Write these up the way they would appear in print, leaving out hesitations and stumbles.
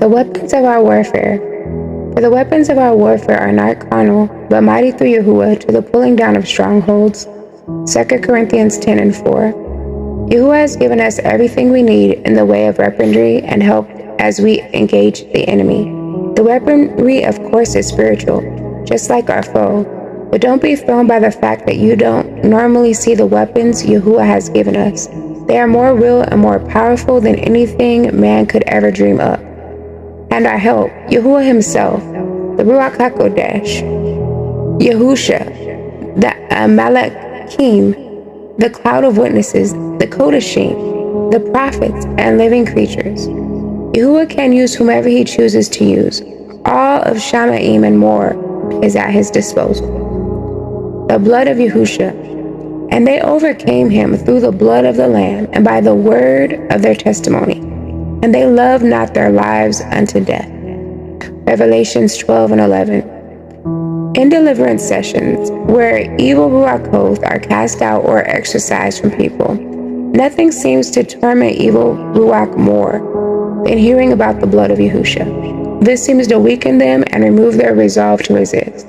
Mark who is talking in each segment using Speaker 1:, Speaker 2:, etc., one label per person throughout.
Speaker 1: The weapons of our warfare. For the weapons of our warfare are not carnal, but mighty through Yahuwah to the pulling down of strongholds. 2 Corinthians 10:4. Yahuwah has given us everything we need in the way of weaponry and help as we engage the enemy. The weaponry, of course, is spiritual, just like our foe. But don't be thrown by the fact that you don't normally see the weapons Yahuwah has given us. They are more real and more powerful than anything man could ever dream up. And our help, Yahuwah himself, the Ruach HaKodesh, Yahusha, the Malakim, the cloud of witnesses, the Kodashim, the prophets, and living creatures. Yahuwah can use whomever he chooses to use. All of Shamaim and more is at his disposal. The blood of Yahusha. And they overcame him through the blood of the Lamb and by the word of their testimony. And they loved not their lives unto death. Revelations 12:11. In deliverance sessions, where evil Ruach hosts are cast out or exorcised from people, nothing seems to torment evil Ruach more than hearing about the blood of Yahusha. This seems to weaken them and remove their resolve to resist.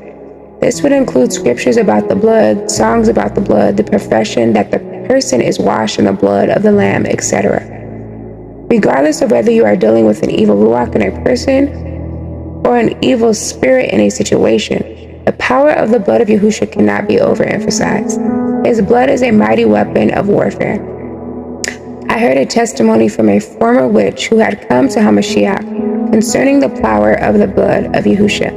Speaker 1: This would include scriptures about the blood, songs about the blood, the profession that the person is washed in the blood of the Lamb, etc. Regardless of whether you are dealing with an evil Ruach in a person or an evil spirit in a situation, the power of the blood of Yahusha cannot be overemphasized. His blood is a mighty weapon of warfare. I heard a testimony from a former witch who had come to Hamashiach concerning the power of the blood of Yahusha.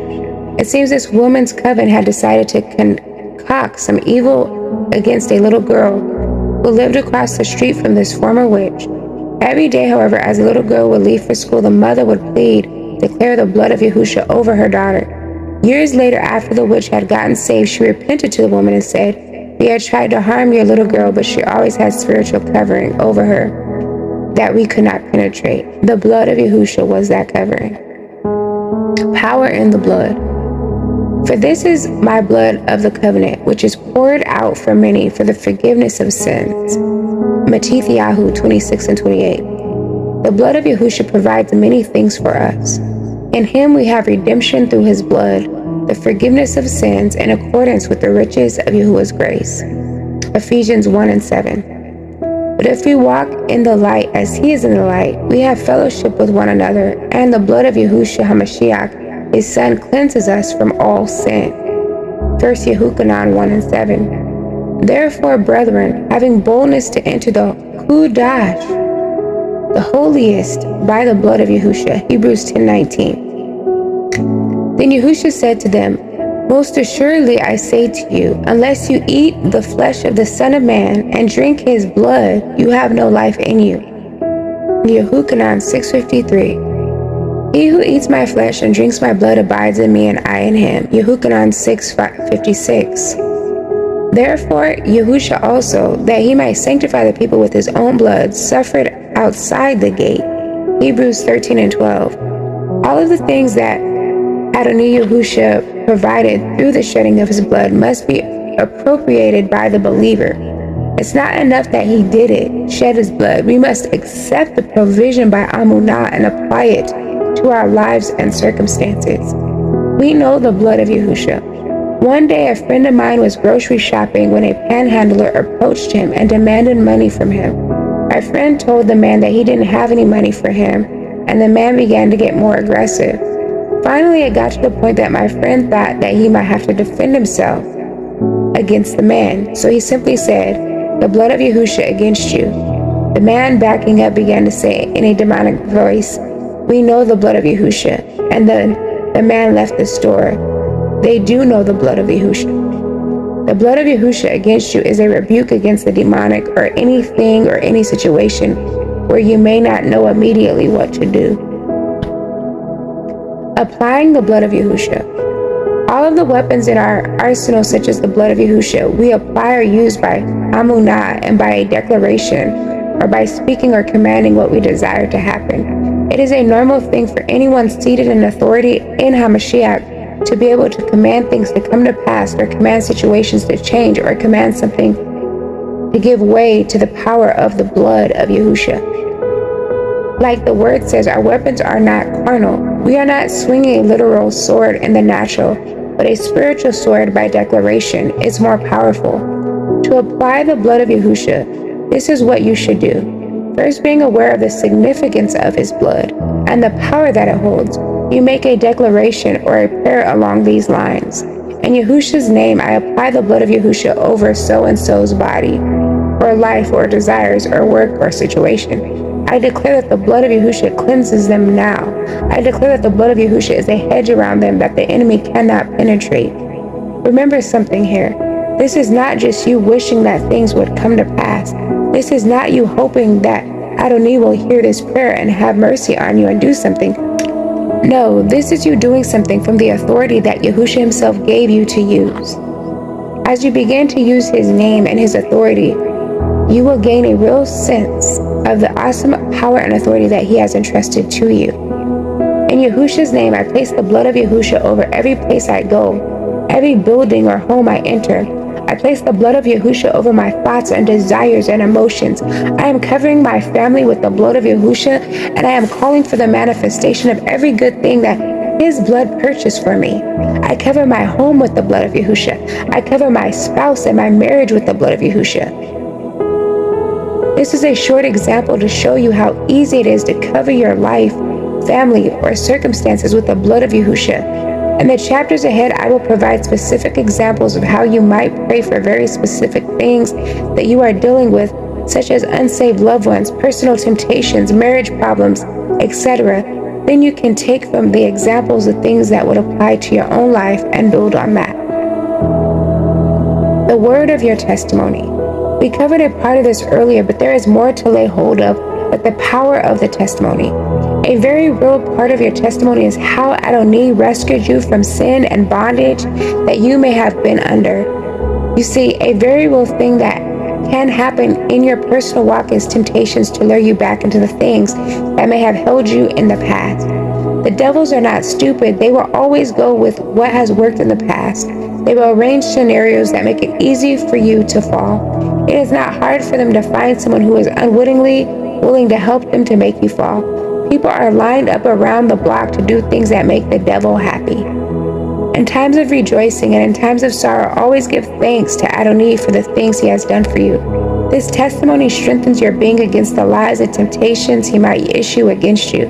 Speaker 1: It seems this woman's coven had decided to concoct some evil against a little girl who lived across the street from this former witch. Every day, however, as the little girl would leave for school, the mother would declare the blood of Yahusha over her daughter. Years later, after the witch had gotten saved, she repented to the woman and said, "We had tried to harm your little girl, but she always had spiritual covering over her that we could not penetrate. The blood of Yahusha was that covering." Power in the blood. For this is my blood of the covenant, which is poured out for many for the forgiveness of sins. Matthew 26:28. The blood of Yahusha provides many things for us. In him we have redemption through his blood, the forgiveness of sins in accordance with the riches of Yahuwah's grace. Ephesians 1:7. But if we walk in the light as he is in the light, we have fellowship with one another, and the blood of Yahushua HaMashiach, his son, cleanses us from all sin. 1 Yehuchanan 1:7. Therefore, brethren, having boldness to enter the Kudash, the holiest, by the blood of Yahusha. Hebrews 10:19. Then Yahusha said to them, Most assuredly I say to you, unless you eat the flesh of the Son of Man and drink his blood, you have no life in you. Yehuchanan 6:53. He who eats my flesh and drinks my blood abides in me and I in him. Yehuchanan 6:56. Therefore Yahusha also, that he might sanctify the people with his own blood, suffered outside the gate. Hebrews 13:12. All of the things that Adonai Yahusha provided through the shedding of his blood must be appropriated by the believer. It's not enough that he did it, shed his blood. We must accept the provision by Amunah and apply it to our lives and circumstances. We know the blood of Yahusha. One day a friend of mine was grocery shopping when a panhandler approached him and demanded money from him. My friend told the man that he didn't have any money for him, and the man began to get more aggressive. Finally, it got to the point that my friend thought that he might have to defend himself against the man. So he simply said, "The blood of Yahusha against you." The man, backing up, began to say in a demonic voice, "We know the blood of Yahusha." And then the man left the store. They do know the blood of Yahusha. The blood of Yahusha against you is a rebuke against the demonic or anything or any situation where you may not know immediately what to do. Applying the blood of Yahusha. All of the weapons in our arsenal, such as the blood of Yahusha, we apply or use by Amunah and by a declaration, or by speaking or commanding what we desire to happen. It is a normal thing for anyone seated in authority in Hamashiach to be able to command things to come to pass, or command situations to change, or command something to give way to the power of the blood of Yahusha. Like the word says, our weapons are not carnal. We are not swinging a literal sword in the natural, but a spiritual sword by declaration is more powerful. To apply the blood of Yahushua, this is what you should do. First, being aware of the significance of his blood and the power that it holds, you make a declaration or a prayer along these lines. In Yahushua's name, I apply the blood of Yahushua over so-and-so's body, or life, or desires, or work, or situation. I declare that the blood of Yahushua cleanses them now. I declare that the blood of Yahushua is a hedge around them that the enemy cannot penetrate. Remember something here. This is not just you wishing that things would come to pass. This is not you hoping that Adonai will hear this prayer and have mercy on you and do something. No, this is you doing something from the authority that Yahushua himself gave you to use. As you begin to use his name and his authority, you will gain a real sense of the awesome power and authority that he has entrusted to you. In Yahushua's name, I place the blood of Yahushua over every place I go, every building or home I enter. I place the blood of Yahushua over my thoughts and desires and emotions. I am covering my family with the blood of Yahushua, and I am calling for the manifestation of every good thing that his blood purchased for me. I cover my home with the blood of Yahushua. I cover my spouse and my marriage with the blood of Yahushua. This is a short example to show you how easy it is to cover your life, family, or circumstances with the blood of Yahushua. In the chapters ahead, I will provide specific examples of how you might pray for very specific things that you are dealing with, such as unsaved loved ones, personal temptations, marriage problems, etc. Then you can take from the examples the things that would apply to your own life and build on that. The word of your testimony. We covered a part of this earlier, but there is more to lay hold of, but the power of the testimony. A very real part of your testimony is how Adonai rescued you from sin and bondage that you may have been under. You see, a very real thing that can happen in your personal walk is temptations to lure you back into the things that may have held you in the past. The devils are not stupid. They will always go with what has worked in the past. They will arrange scenarios that make it easy for you to fall. It is not hard for them to find someone who is unwittingly willing to help them to make you fall. People are lined up around the block to do things that make the devil happy. In times of rejoicing and in times of sorrow, always give thanks to Adonai for the things he has done for you. This testimony strengthens your being against the lies and temptations he might issue against you.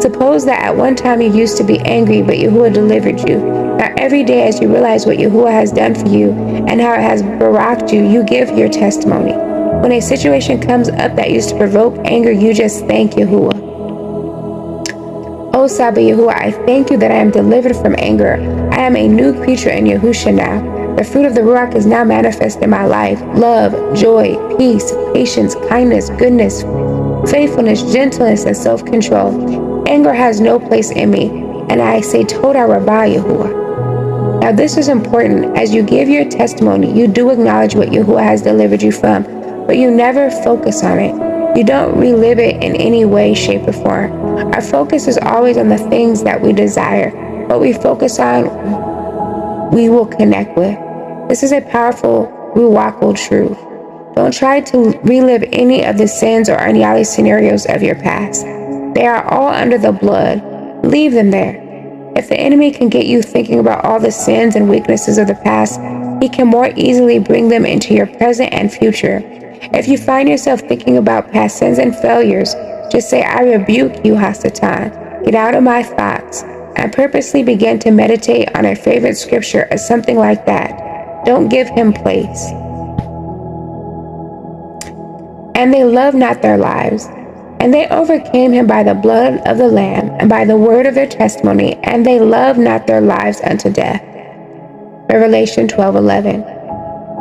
Speaker 1: Suppose that at one time you used to be angry, but Yahuwah delivered you. Now every day as you realize what Yahuwah has done for you and how it has baraked you, you give your testimony. When a situation comes up that used to provoke anger, you just thank Yahuwah. Oh, Saba Yahuwah, I thank you that I am delivered from anger. I am a new creature in Yahushua now. The fruit of the Ruach is now manifest in my life. Love, joy, peace, patience, kindness, goodness, faithfulness, gentleness, and self-control. Anger has no place in me, and I say Toda Rabbah Yahuwah. Now this is important. As you give your testimony, you do acknowledge what Yahuwah has delivered you from, but you never focus on it. You don't relive it in any way, shape, or form. Our focus is always on the things that we desire. What we focus on, we will connect with. This is a powerful Ruachal truth. Don't try to relive any of the sins or ungodly scenarios of your past. They are all under the blood. Leave them there. If the enemy can get you thinking about all the sins and weaknesses of the past, he can more easily bring them into your present and future. If you find yourself thinking about past sins and failures, just say, I rebuke you, Hasatan. Get out of my thoughts. And purposely begin to meditate on a favorite scripture or something like that. Don't give him place. And they loved not their lives. And they overcame him by the blood of the Lamb and by the word of their testimony, and they loved not their lives unto death. Revelation 12:11.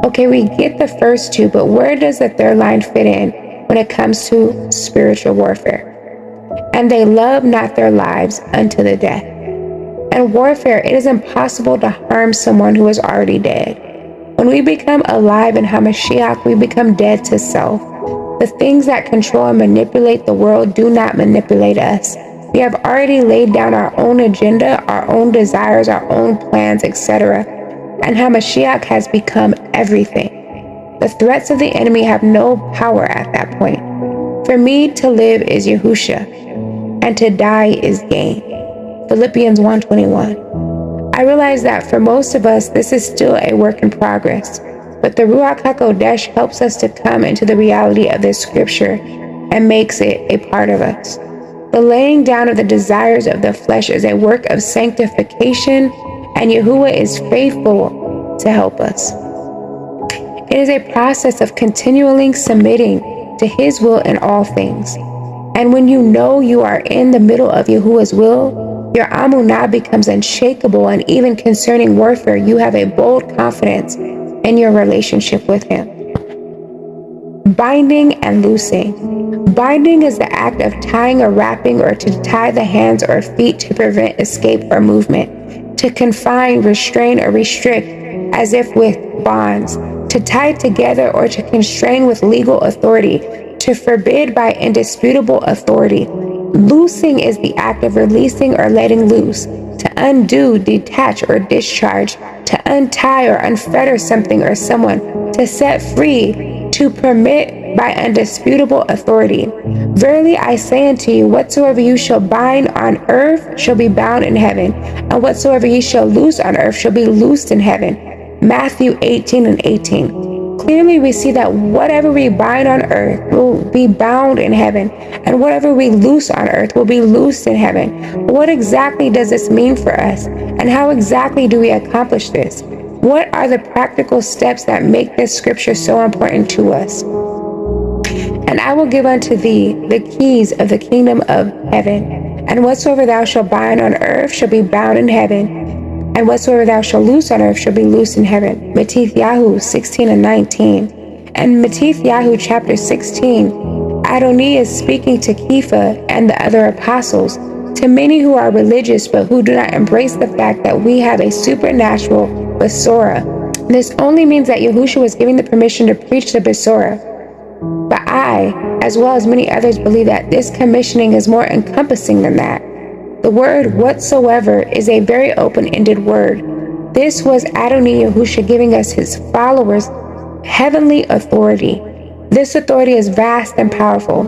Speaker 1: Okay, we get the first two, but where does the third line fit in when it comes to spiritual warfare? And they love not their lives unto the death. In warfare, it is impossible to harm someone who is already dead. When we become alive in HaMashiach, we become dead to self. The things that control and manipulate the world do not manipulate us. We have already laid down our own agenda, our own desires, our own plans, etc. And HaMashiach has become everything. The threats of the enemy have no power at that point. For me to live is Yahusha, and to die is gain. Philippians 1:21. I realize that for most of us, this is still a work in progress, but the Ruach HaKodesh helps us to come into the reality of this scripture and makes it a part of us. The laying down of the desires of the flesh is a work of sanctification, and Yahuwah is faithful to help us. It is a process of continually submitting to His will in all things. And when you know you are in the middle of Yahuwah's will, your amunah becomes unshakable, and even concerning warfare, you have a bold confidence in your relationship with Him. Binding and loosing. Binding is the act of tying or wrapping, or to tie the hands or feet to prevent escape or movement, to confine, restrain, or restrict as if with bonds, to tie together or to constrain with legal authority, to forbid by indisputable authority. Loosing is the act of releasing or letting loose, to undo, detach, or discharge, to untie or unfetter something or someone, to set free, to permit by undisputable authority. Verily I say unto you, whatsoever you shall bind on earth shall be bound in heaven, and whatsoever ye shall loose on earth shall be loosed in heaven. Matthew 18:18. Clearly we see that whatever we bind on earth will be bound in heaven, and whatever we loose on earth will be loosed in heaven. What exactly does this mean for us, and how exactly do we accomplish this? What are the practical steps that make this scripture so important to us? And I will give unto thee the keys of the kingdom of heaven, and whatsoever thou shalt bind on earth shall be bound in heaven, and whatsoever thou shalt loose on earth shall be loosed in heaven. Matthew 16:19. And Matthew chapter 16, Adoni is speaking to Kepha and the other apostles, to many who are religious but who do not embrace the fact that we have a supernatural Besorah. This only means that Yahushua was giving the permission to preach the Besorah. But I, as well as many others, believe that this commissioning is more encompassing than that. The word whatsoever is a very open-ended word. This was Adonai Yahushua giving us his followers heavenly authority. This authority is vast and powerful,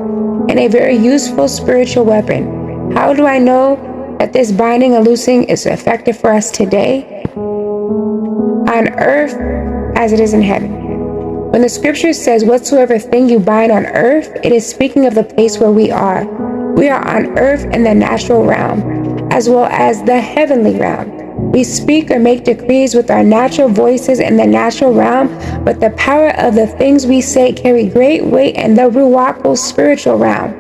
Speaker 1: and a very useful spiritual weapon. How do I know that this binding and loosing is effective for us today? On earth as it is in heaven. When the scripture says whatsoever thing you bind on earth, it is speaking of the place where we are. We are on earth in the natural realm, as well as the heavenly realm. We speak or make decrees with our natural voices in the natural realm, but the power of the things we say carry great weight in the Ruach spiritual realm.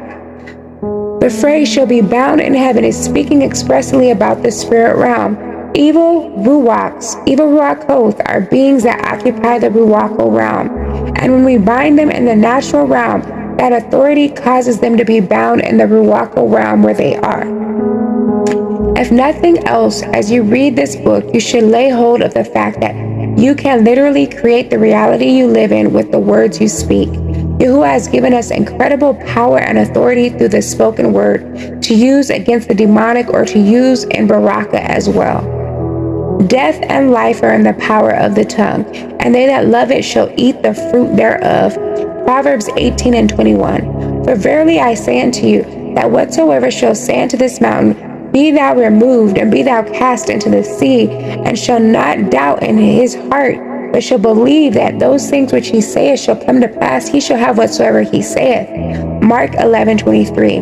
Speaker 1: The phrase shall be bound in heaven is speaking expressly about the spirit realm. Evil Ruachos are beings that occupy the Ruach realm, and when we bind them in the natural realm, that authority causes them to be bound in the Ruach realm where they are. If nothing else, as you read this book, you should lay hold of the fact that you can literally create the reality you live in with the words you speak. Yahuwah has given us incredible power and authority through the spoken word to use against the demonic or to use in Baraka as well. Death and life are in the power of the tongue, and they that love it shall eat the fruit thereof. Proverbs 18:21. For verily I say unto you, that whatsoever shall say unto this mountain, be thou removed, and be thou cast into the sea, and shall not doubt in his heart, but shall believe that those things which he saith shall come to pass, he shall have whatsoever he saith. Mark 11:23.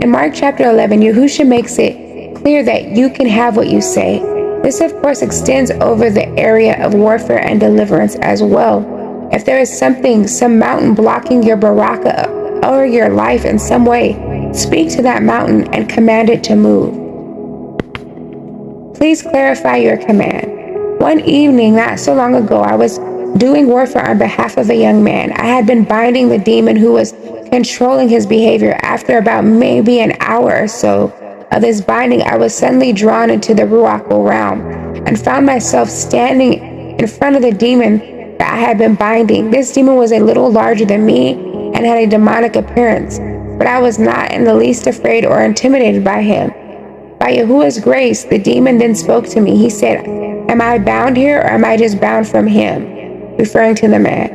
Speaker 1: In Mark chapter 11, Yahushua makes it clear that you can have what you say. This, of course, extends over the area of warfare and deliverance as well. If there is some mountain blocking your baraka or your life in some way, speak to that mountain and command it to move. Please clarify your command. One evening, not so long ago, I was doing warfare on behalf of a young man. I had been binding the demon who was controlling his behavior. After about maybe an hour or so of this binding, I was suddenly drawn into the Ruach realm and found myself standing in front of the demon that I had been binding. This demon was a little larger than me and had a demonic appearance, but I was not in the least afraid or intimidated by him. By Yahuwah's grace, the demon then spoke to me. He said, "Am I bound here, or am I just bound from him?" Referring to the man.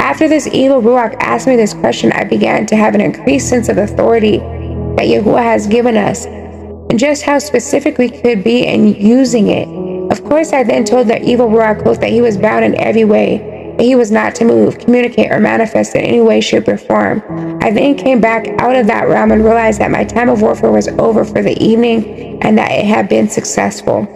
Speaker 1: After this evil Ruach asked me this question, I began to have an increased sense of authority that Yahuwah has given us, and just how specific we could be in using it. Of course, I then told the evil Ruach host that he was bound in every way, that he was not to move, communicate, or manifest in any way, shape, or form. I then came back out of that realm and realized that my time of warfare was over for the evening and that it had been successful.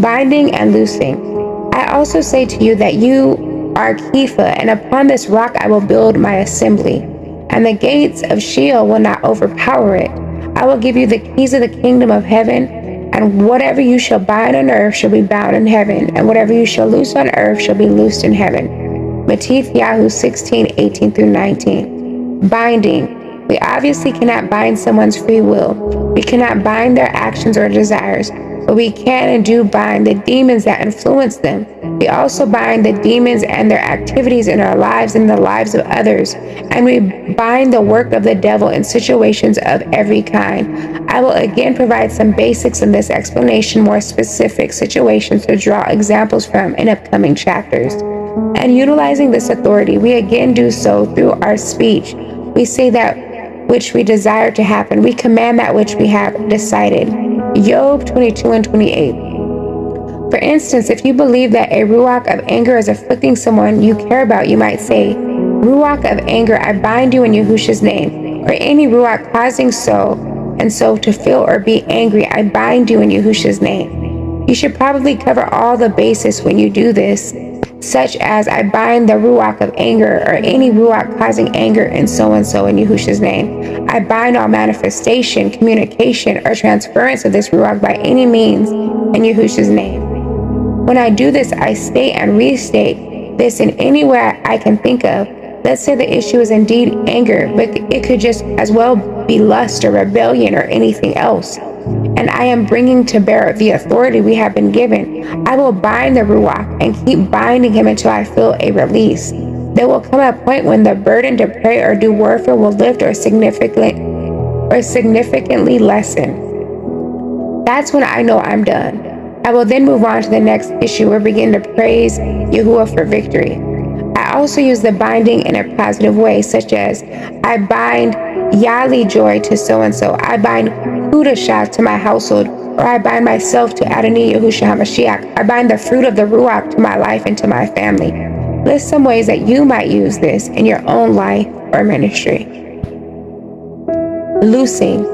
Speaker 1: Binding and loosing. I also say to you that you are Kepha, and upon this rock I will build my assembly, and the gates of Sheol will not overpower it. I will give you the keys of the kingdom of heaven, and whatever you shall bind on earth shall be bound in heaven, and whatever you shall loose on earth shall be loosed in heaven. Matthew 16:18 through 19. Binding. We obviously cannot bind someone's free will. We cannot bind their actions or desires, but we can and do bind the demons that influence them. We also bind the demons and their activities in our lives and the lives of others, and we bind the work of the devil in situations of every kind. I will again provide some basics in this explanation, more specific situations to draw examples from in upcoming chapters. And utilizing this authority, we again do so through our speech. We say that which we desire to happen. We command that which we have decided. Job 22:28. For instance, if you believe that a ruach of anger is afflicting someone you care about, you might say, Ruach of anger, I bind you in Yahushua's name. Or any ruach causing so and so to feel or be angry, I bind you in Yahushua's name. You should probably cover all the bases when you do this, such as I bind the ruach of anger, or any ruach causing anger and so in Yahushua's name. I bind all manifestation, communication, or transference of this ruach by any means in Yahushua's name. When I do this, I state and restate this in any way I can think of. Let's say the issue is indeed anger, but it could just as well be lust or rebellion or anything else. And I am bringing to bear the authority we have been given. I will bind the Ruach and keep binding him until I feel a release. There will come a point when the burden to pray or do warfare will lift or significantly lessen. That's when I know I'm done. I will then move on to the next issue or begin to praise Yahuwah for victory. I also use the binding in a positive way, such as I bind Yali joy to so-and-so. I bind Hudashah to my household, or I bind myself to Adonai Yahushua HaMashiach. I bind the fruit of the Ruach to my life and to my family. List some ways that you might use this in your own life or ministry. Loosing.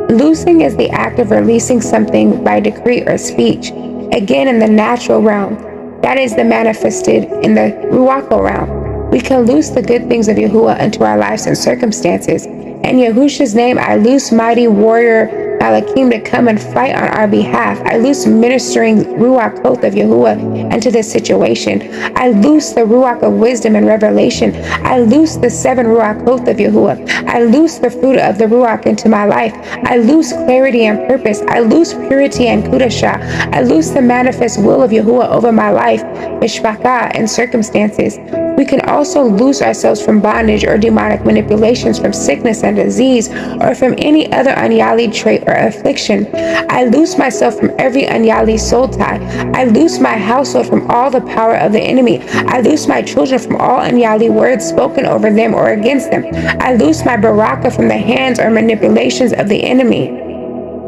Speaker 1: Loosing is the act of releasing something by decree or speech. Again, in the natural realm, that is the manifested in the Ruachal realm. We can loose the good things of Yahuwah into our lives and circumstances. In Yahushua's name, I loose mighty warrior Malakim to come and fight on our behalf. I loose ministering Ruach Koth of Yahuwah into this situation. I loose the Ruach of wisdom and revelation. I loose the 7 Ruach Koth of Yahuwah. I loose the fruit of the Ruach into my life. I loose clarity and purpose. I loose purity and Kudashah. I loose the manifest will of Yahuwah over my life, Mishpachah, and circumstances. We can also loose ourselves from bondage or demonic manipulations, from sickness and disease, or from any other unyali trait or affliction. I loose myself from every unyali soul tie. I loose my household from all the power of the enemy. I loose my children from all unyali words spoken over them or against them. I loose my baraka from the hands or manipulations of the enemy.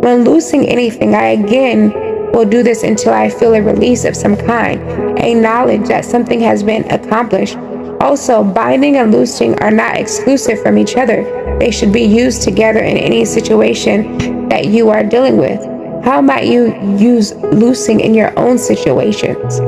Speaker 1: When loosing anything, I again will do this until I feel a release of some kind, a knowledge that something has been accomplished. Also, binding and loosing are not exclusive from each other. They should be used together in any situation that you are dealing with. How might you use loosing in your own situations?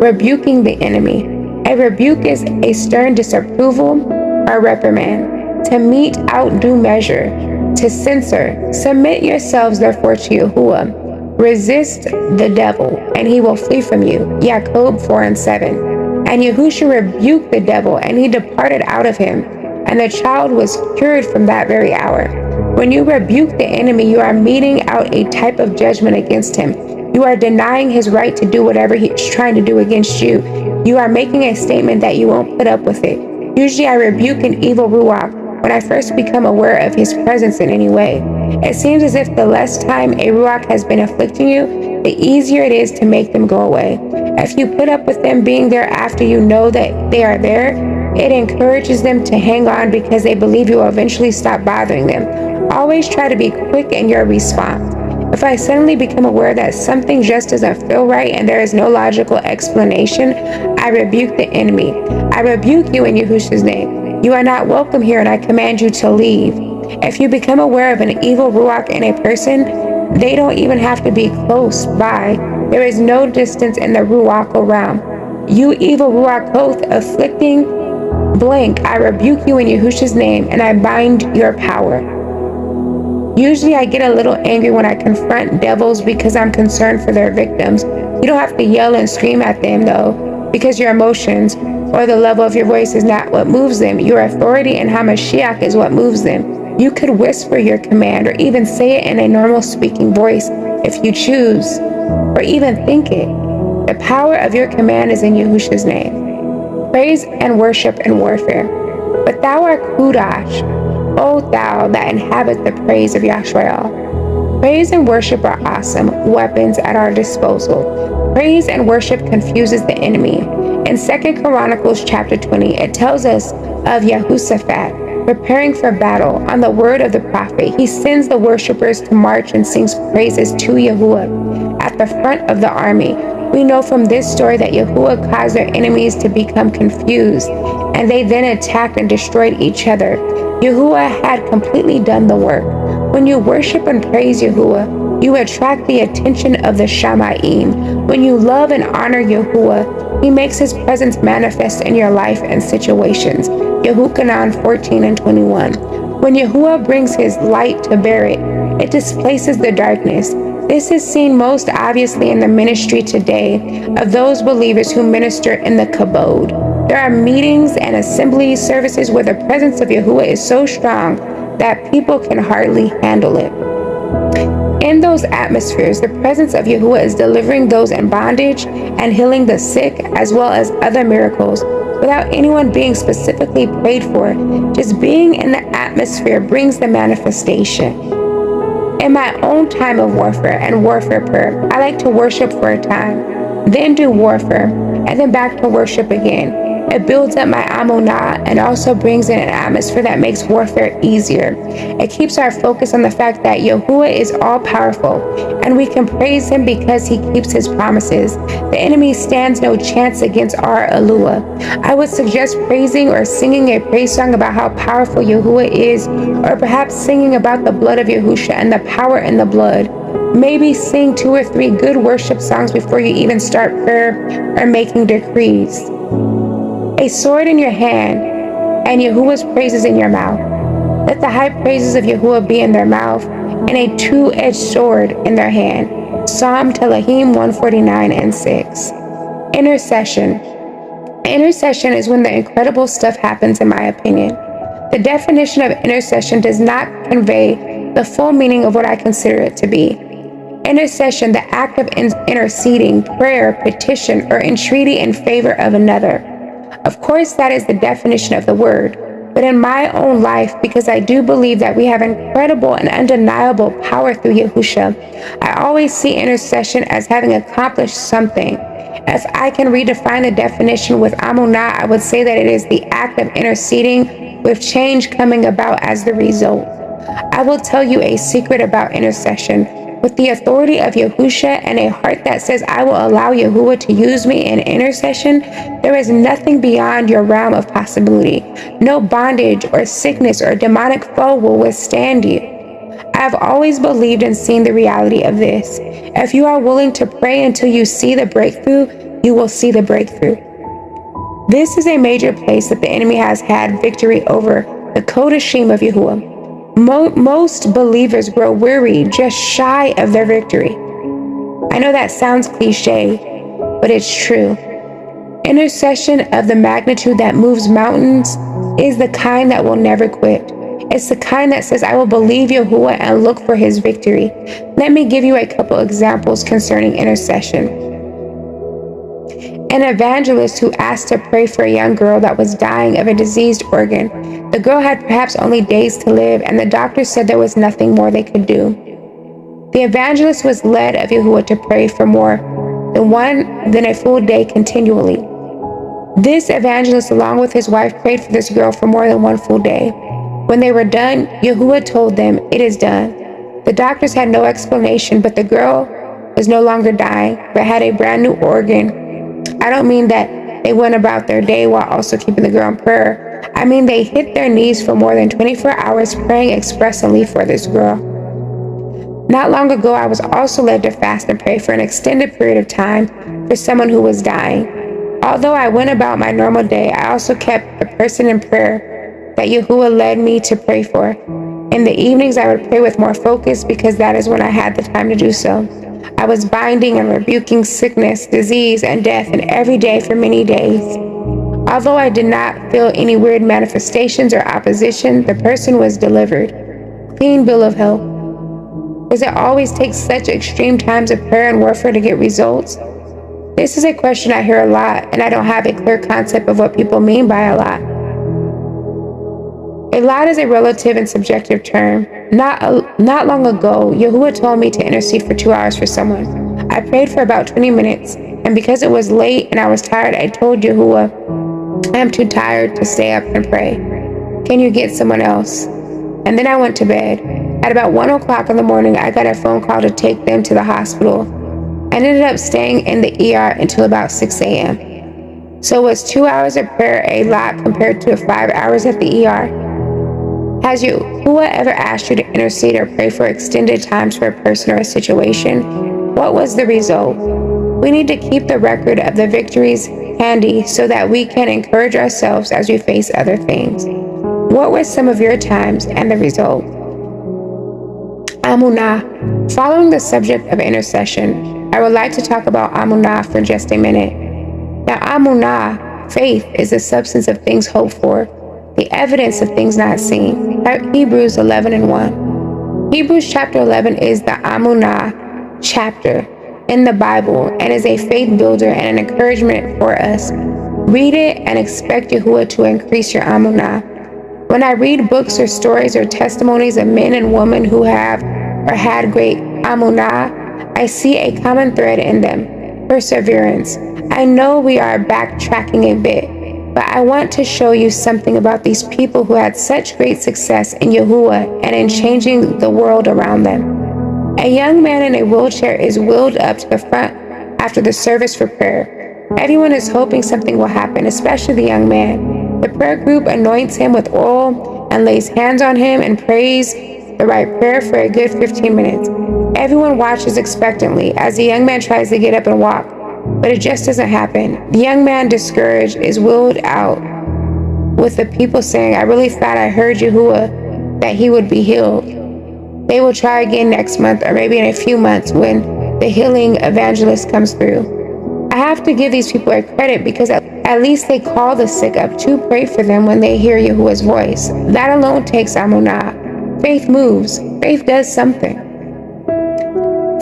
Speaker 1: Rebuking the enemy. A rebuke is a stern disapproval or reprimand. To mete out due measure. To censor. Submit yourselves therefore to Yahuwah. Resist the devil, and he will flee from you. Jacob 4:7. And Yahushua rebuked the devil, and he departed out of him. And the child was cured from that very hour. When you rebuke the enemy, you are meting out a type of judgment against him. You are denying his right to do whatever he is trying to do against you. You are making a statement that you won't put up with it. Usually I rebuke an evil ruach when I first become aware of his presence in any way. It seems as if the less time a Ruach has been afflicting you, the easier it is to make them go away. If you put up with them being there after you know that they are there, it encourages them to hang on because they believe you will eventually stop bothering them. Always try to be quick in your response. If I suddenly become aware that something just doesn't feel right and there is no logical explanation, I rebuke the enemy. I rebuke you in Yahushua's name. You are not welcome here, and I command you to leave. If you become aware of an evil Ruach in a person, they don't even have to be close by. There is no distance in the Ruach realm. You evil Ruach host afflicting blank, I rebuke you in Yahushua's name, and I bind your power. Usually I get a little angry when I confront devils because I'm concerned for their victims. You don't have to yell and scream at them though, because your emotions or the level of your voice is not what moves them. Your authority and HaMashiach is what moves them. You could whisper your command or even say it in a normal speaking voice if you choose, or even think it. The power of your command is in Yahushua's name. Praise and worship and warfare. But thou art Kudash, O thou that inhabit the praise of Yahshua. Praise and worship are awesome weapons at our disposal. Praise and worship confuses the enemy. In 2 Chronicles chapter 20, it tells us of Yehoshaphat preparing for battle. On the word of the prophet, he sends the worshipers to march and sings praises to Yahuwah at the front of the army. We know from this story that Yahuwah caused their enemies to become confused, and they then attacked and destroyed each other. Yahuwah had completely done the work. When you worship and praise Yahuwah, you attract the attention of the Shamayim. When you love and honor Yahuwah, he makes his presence manifest in your life and situations. Yehukanan 14:21. When Yahuwah brings his light to bear it, it displaces the darkness. This is seen most obviously in the ministry today of those believers who minister in the kabod. There are meetings and assembly services where the presence of Yahuwah is so strong that people can hardly handle it. In those atmospheres, the presence of Yahuwah is delivering those in bondage and healing the sick, as well as other miracles, without anyone being specifically prayed for. Just being in the atmosphere brings the manifestation. In my own time of warfare and warfare prayer, I like to worship for a time, then do warfare, and then back to worship again. It builds up my amunah and also brings in an atmosphere that makes warfare easier. It keeps our focus on the fact that Yahuwah is all-powerful, and we can praise him because he keeps his promises. The enemy stands no chance against our Alua. I would suggest praising or singing a praise song about how powerful Yahuwah is, or perhaps singing about the blood of Yahushua and the power in the blood. Maybe sing 2 or 3 good worship songs before you even start prayer or making decrees. A sword in your hand and Yahuwah's praises in your mouth. Let the high praises of Yahuwah be in their mouth and a two-edged sword in their hand. Psalm Telahim 149:6. Intercession. Intercession is when the incredible stuff happens, in my opinion. The definition of intercession does not convey the full meaning of what I consider it to be. Intercession, the act of interceding, prayer, petition, or entreaty in favor of another. Of course, that is the definition of the word. But in my own life, because I do believe that we have incredible and undeniable power through Yahushua, I always see intercession as having accomplished something. If I can redefine the definition with amunah, I would say that it is the act of interceding with change coming about as the result. I will tell you a secret about intercession. With the authority of Yahushua and a heart that says, I will allow Yahuwah to use me in intercession, there is nothing beyond your realm of possibility. No bondage or sickness or demonic foe will withstand you. I have always believed and seen the reality of this. If you are willing to pray until you see the breakthrough, you will see the breakthrough. This is a major place that the enemy has had victory over, the Kodashim of Yahuwah. Most believers grow weary, just shy of their victory. I know that sounds cliche, but it's true. Intercession of the magnitude that moves mountains is the kind that will never quit. It's the kind that says, I will believe Yahuwah and look for his victory. Let me give you a couple examples concerning intercession. An evangelist who asked to pray for a young girl that was dying of a diseased organ. The girl had perhaps only days to live, and the doctor said there was nothing more they could do. The evangelist was led of Yahuwah to pray for more than a full day continually. This evangelist, along with his wife, prayed for this girl for more than one full day. When they were done, Yahuwah told them, "It is done." The doctors had no explanation, but the girl was no longer dying, but had a brand new organ. I don't mean that they went about their day while also keeping the girl in prayer. I mean they hit their knees for more than 24 hours praying expressly for this girl. Not long ago, I was also led to fast and pray for an extended period of time for someone who was dying. Although I went about my normal day, I also kept the person in prayer that Yahuwah led me to pray for. In the evenings, I would pray with more focus because that is when I had the time to do so. I was binding and rebuking sickness, disease, and death in every day for many days. Although I did not feel any weird manifestations or opposition, the person was delivered. Clean bill of health. Does it always take such extreme times of prayer and warfare to get results? This is a question I hear a lot, and I don't have a clear concept of what people mean by a lot. A lot is a relative and subjective term. Not long ago, Yahuwah told me to intercede for 2 hours for someone. I prayed for about 20 minutes, and because it was late and I was tired, I told Yahuwah, "I am too tired to stay up and pray. Can you get someone else?" And then I went to bed. At about 1 o'clock in the morning, I got a phone call to take them to the hospital. I ended up staying in the ER until about 6 a.m. So was 2 hours of prayer a lot compared to 5 hours at the ER? Has Yahuwah ever asked you to intercede or pray for extended times for a person or a situation? What was the result? We need to keep the record of the victories handy so that we can encourage ourselves as we face other things. What were some of your times and the result? Amunah. Following the subject of intercession, I would like to talk about Amunah for just a minute. Now, Amunah, faith, is the substance of things hoped for, the evidence of things not seen. Hebrews 11:1. Hebrews chapter 11 is the Amunah chapter in the Bible and is a faith builder and an encouragement for us. Read it and expect Yahuwah to increase your Amunah. When I read books or stories or testimonies of men and women who have or had great Amunah, I see a common thread in them: perseverance. I know we are backtracking a bit, but I want to show you something about these people who had such great success in Yahuwah and in changing the world around them. A young man in a wheelchair is wheeled up to the front after the service for prayer. Everyone is hoping something will happen, especially the young man. The prayer group anoints him with oil and lays hands on him and prays the right prayer for a good 15 minutes. Everyone watches expectantly as the young man tries to get up and walk, but it just doesn't happen. The young man, discouraged, is wheeled out with the people saying, "I really thought I heard Yahuwah that he would be healed." They will try again next month or maybe in a few months when the healing evangelist comes through. I have to give these people a credit because at least they call the sick up to pray for them when they hear Yahuwah's voice. That alone takes Amunah. Faith moves. Faith does something.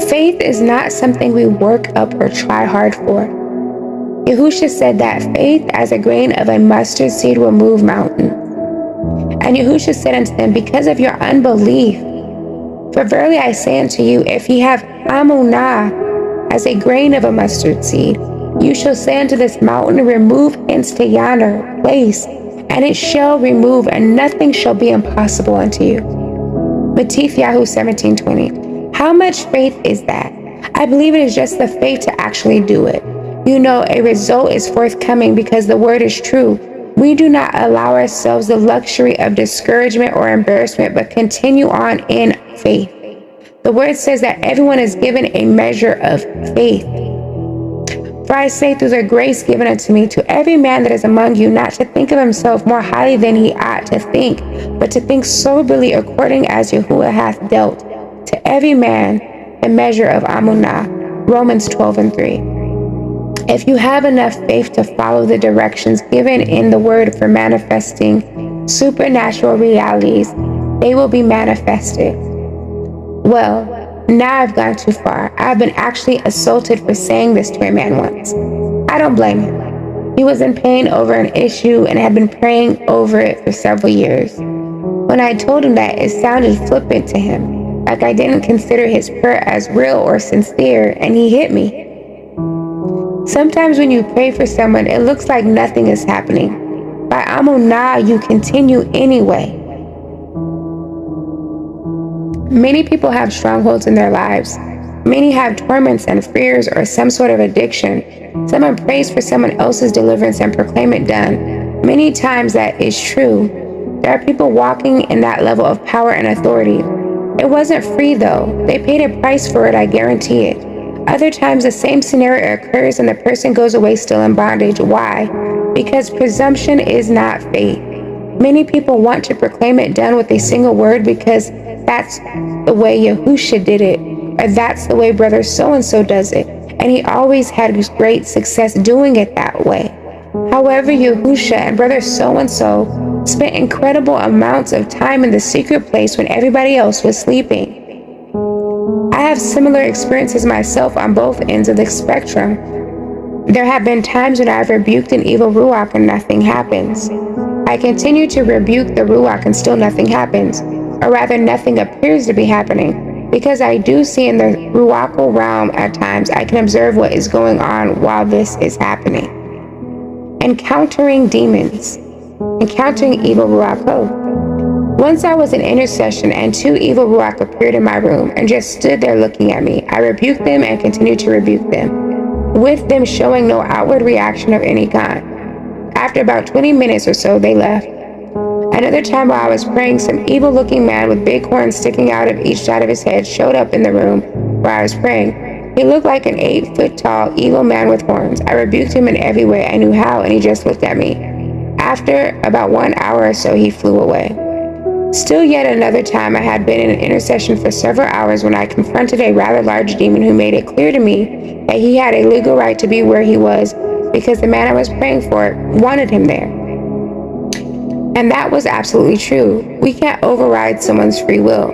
Speaker 1: Faith is not something we work up or try hard for. Yahushua said that faith as a grain of a mustard seed will move mountains. And Yahushua said unto them, "Because of your unbelief. For verily I say unto you, if ye have Amunah as a grain of a mustard seed, you shall say unto this mountain, remove hence to yonder place, and it shall remove, and nothing shall be impossible unto you." Matthew 17:20. How much faith is that? I believe it is just the faith to actually do it. You know, a result is forthcoming because the word is true. We do not allow ourselves the luxury of discouragement or embarrassment, but continue on in faith. The word says that everyone is given a measure of faith. For I say, through the grace given unto me, to every man that is among you, not to think of himself more highly than he ought to think, but to think soberly according as Yahuwah hath dealt to every man a measure of Amunah. Romans 12:3. If you have enough faith to follow the directions given in the word for manifesting supernatural realities, they will be manifested. Well, now I've gone too far. I've been actually assaulted for saying this to a man once. I don't blame him. He was in pain over an issue and had been praying over it for several years. When I told him that, it sounded flippant to him, like I didn't consider his prayer as real or sincere, and he hit me. Sometimes when you pray for someone, it looks like nothing is happening. By Amunah, you continue anyway. Many people have strongholds in their lives. Many have torments and fears or some sort of addiction. Someone prays for someone else's deliverance and proclaim it done. Many times that is true. There are people walking in that level of power and authority. It wasn't free though. They paid a price for it, I guarantee it. Other times the same scenario occurs and the person goes away still in bondage. Why? Because presumption is not faith. Many people want to proclaim it done with a single word because that's the way Yahusha did it, or that's the way brother so-and-so does it, and he always had great success doing it that way. However, Yahusha and brother so-and-so spent incredible amounts of time in the secret place when everybody else was sleeping. I have similar experiences myself on both ends of the spectrum. There have been times when I have rebuked an evil ruach and nothing happens. I continue to rebuke the ruach and still nothing happens, or rather nothing appears to be happening, because I do see in the ruachal realm at times I can observe what is going on while this is happening. Encountering demons, encountering evil ruach. Once I was in intercession and two evil ruach appeared in my room and just stood there looking at me. I rebuked them and continued to rebuke them, with them showing no outward reaction of any kind. After about 20 minutes or so, they left. Another time while I was praying, some evil-looking man with big horns sticking out of each side of his head showed up in the room where I was praying. He looked like an 8-foot-tall evil man with horns. I rebuked him in every way I knew how, and he just looked at me. After about 1 hour or so, he flew away. Still yet another time, I had been in an intercession for several hours when I confronted a rather large demon who made it clear to me that he had a legal right to be where he was because the man I was praying for wanted him there. And that was absolutely true. We can't override someone's free will.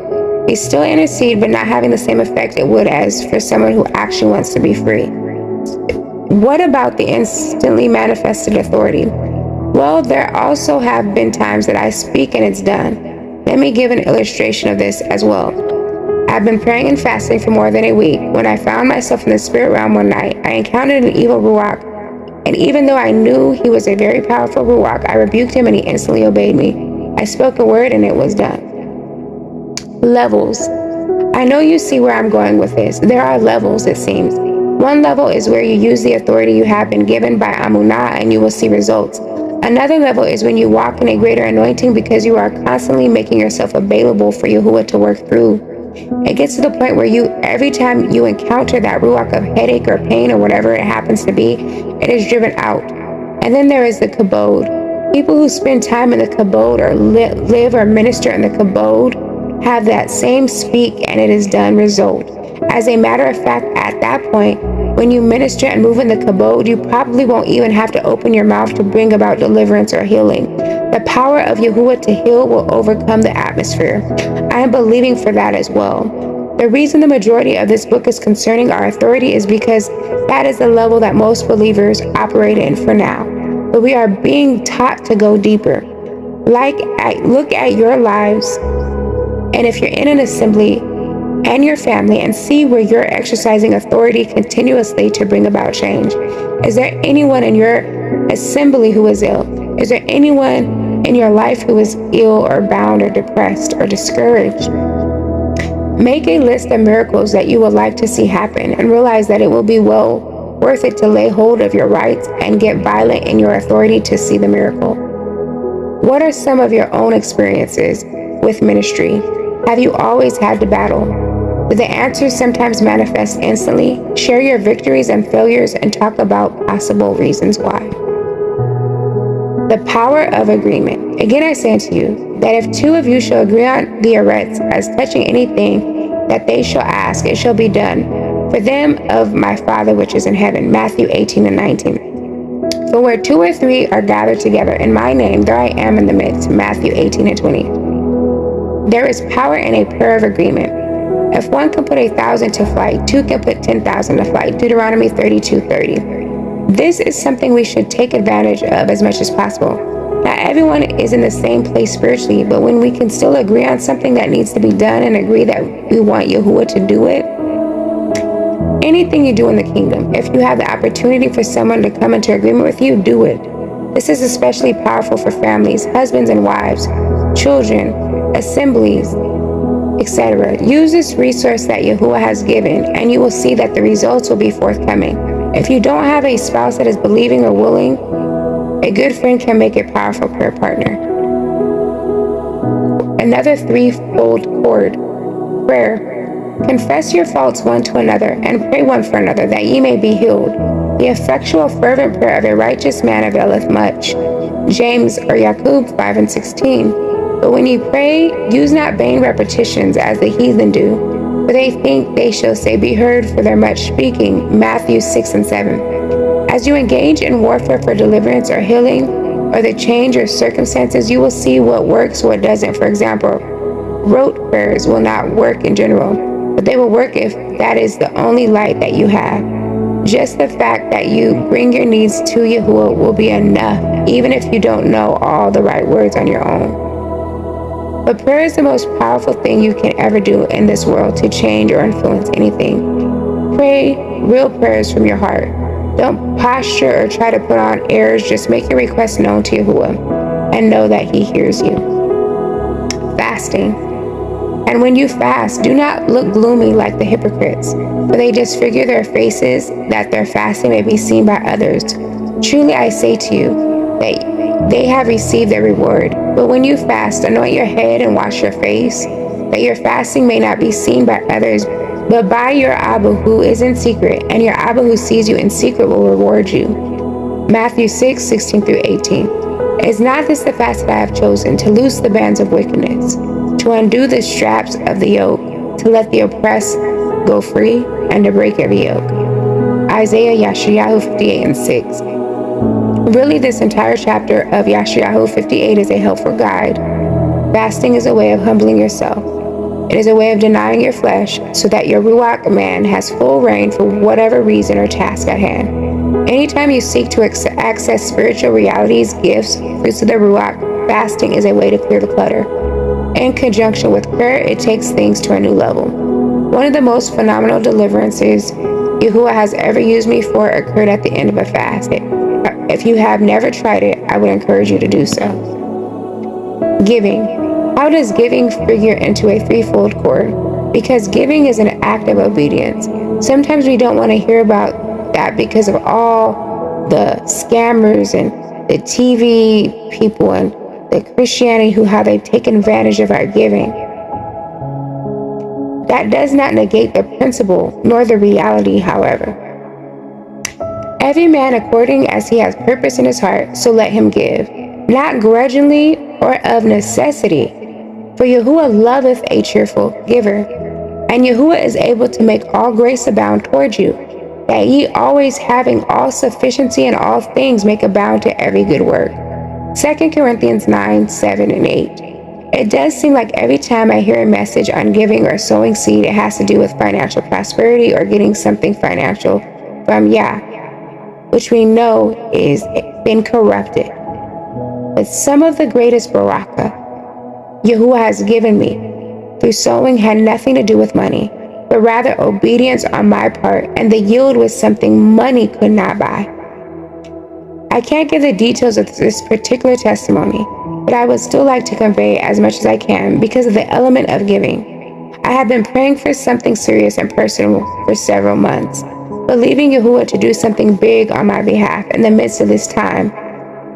Speaker 1: We still intercede, but not having the same effect it would as for someone who actually wants to be free. What about the instantly manifested authority? Well, there also have been times that I speak and it's done. Let me give an illustration of this as well. I've been praying and fasting for more than a week. When I found myself in the spirit realm one night, I encountered an evil ruach, and even though I knew he was a very powerful ruach, I rebuked him and he instantly obeyed me. I spoke a word and it was done. Levels. I know you see where I'm going with this. There are levels, it seems. One level is where you use the authority you have been given by Amunah and you will see results. Another level is when you walk in a greater anointing because you are constantly making yourself available for Yahuwah to work through. It gets to the point where every time you encounter that ruach of headache or pain or whatever it happens to be, it is driven out. And then there is the kabod. People who spend time in the kabod or live or minister in the kabod have that same speak and it is done result. As a matter of fact, at that point, when you minister and move in the kabod, you probably won't even have to open your mouth to bring about deliverance or healing. The power of Yahuwah to heal will overcome the atmosphere. I am believing for that as well. The reason the majority of this book is concerning our authority is because that is the level that most believers operate in for now. But we are being taught to go deeper. Look at your lives, and if you're in an assembly, and your family, and see where you're exercising authority continuously to bring about change. Is there anyone in your assembly who is ill? Is there anyone in your life who is ill or bound or depressed or discouraged? Make a list of miracles that you would like to see happen and realize that it will be well worth it to lay hold of your rights and get violent in your authority to see the miracle. What are some of your own experiences with ministry? Have you always had to battle? Do the answers sometimes manifest instantly? Share your victories and failures and talk about possible reasons why. The power of agreement. Again, I say unto you that if two of you shall agree on the arets as touching anything that they shall ask, it shall be done for them of my Father which is in heaven. Matthew 18:19. For where 2 or 3 are gathered together in my name, there I am in the midst. Matthew 18:20. There is power in a prayer of agreement. If one can put 1,000 to flight, 2 can put 10,000 to flight. Deuteronomy 32:30. This is something we should take advantage of as much as possible. Not everyone is in the same place spiritually, but when we can still agree on something that needs to be done and agree that we want Yahuwah to do it, anything you do in the kingdom, if you have the opportunity for someone to come into agreement with you, do it. This is especially powerful for families, husbands and wives, children, assemblies, etc. Use this resource that Yahuwah has given, and you will see that the results will be forthcoming. If you don't have a spouse that is believing or willing, a good friend can make a powerful prayer partner. Another threefold cord, prayer. Confess your faults one to another, and pray one for another, that ye may be healed. The effectual fervent prayer of a righteous man availeth much. James or Jacob 5:16. But when ye pray, use not vain repetitions as the heathen do, for they think they shall say, be heard for their much speaking. Matthew 6:7. As you engage in warfare for deliverance or healing, or the change of circumstances, you will see what works, what doesn't. For example, rote prayers will not work in general, but they will work if that is the only light that you have. Just the fact that you bring your needs to Yahuwah will be enough, even if you don't know all the right words on your own. But prayer is the most powerful thing you can ever do in this world to change or influence anything. Pray real prayers from your heart. Don't posture or try to put on airs. Just make your request known to Yahuwah and know that He hears you. Fasting. And when you fast, do not look gloomy like the hypocrites, for they disfigure their faces that their fasting may be seen by others. Truly I say to you, they have received their reward. But when you fast, anoint your head and wash your face, that your fasting may not be seen by others, but by your Abba who is in secret, and your Abba who sees you in secret will reward you. Matthew 6:16-18. Is not this the fast that I have chosen, to loose the bands of wickedness, to undo the straps of the yoke, to let the oppressed go free, and to break every yoke? Isaiah Yeshayahu 58:6. Really, this entire chapter of Yeshayahu 58 is a helpful guide. Fasting is a way of humbling yourself. It is a way of denying your flesh so that your Ruach man has full reign for whatever reason or task at hand. Anytime you seek to access spiritual realities, gifts, fruits of the Ruach, fasting is a way to clear the clutter. In conjunction with prayer, it takes things to a new level. One of the most phenomenal deliverances Yahuwah has ever used me for occurred at the end of a fast. If you have never tried it, I would encourage you to do so. Giving. How does giving figure into a threefold cord? Because giving is an act of obedience. Sometimes we don't want to hear about that because of all the scammers and the TV people and the Christianity how they've taken advantage of our giving. That does not negate the principle nor the reality, however. Every man according as he has purpose in his heart, so let him give, not grudgingly or of necessity. For Yahuwah loveth a cheerful giver, and Yahuwah is able to make all grace abound toward you, that ye always having all sufficiency in all things make abound to every good work. 2 Corinthians 9:7-8. It does seem like every time I hear a message on giving or sowing seed, it has to do with financial prosperity or getting something financial from Yah, which we know is been corrupted. But some of the greatest baraka Yahuwah has given me through sowing had nothing to do with money, but rather obedience on my part, and the yield was something money could not buy. I can't give the details of this particular testimony, but I would still like to convey as much as I can because of the element of giving. I have been praying for something serious and personal for several months, believing Yahuwah to do something big on my behalf. In the midst of this time,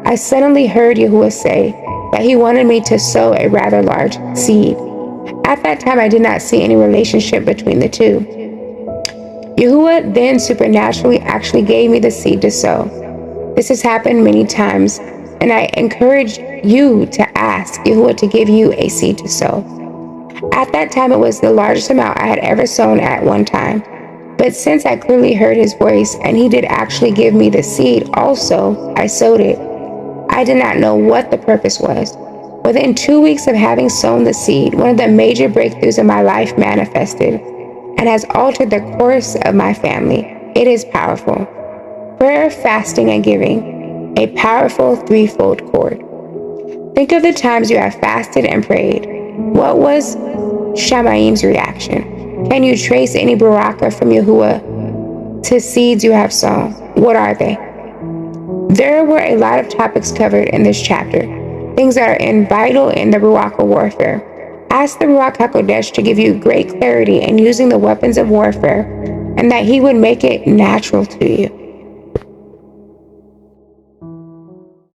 Speaker 1: I suddenly heard Yahuwah say that He wanted me to sow a rather large seed. At that time, I did not see any relationship between the two. Yahuwah then supernaturally actually gave me the seed to sow. This has happened many times, and I encourage you to ask Yahuwah to give you a seed to sow. At that time, it was the largest amount I had ever sown at one time. But since I clearly heard His voice and He did actually give me the seed also, I sowed it. I did not know what the purpose was. Within 2 weeks of having sown the seed, one of the major breakthroughs in my life manifested and has altered the course of my family. It is powerful. prayer, fasting, and giving, a powerful threefold cord. Think of the times you have fasted and prayed. What was Shammai's reaction? Can you trace any baraka from Yahuwah to seeds you have sown? What are they? There were a lot of topics covered in this chapter, things that are vital in the Baraka warfare. Ask the Ruach HaKodesh to give you great clarity in using the weapons of warfare, and that he would make it natural to you.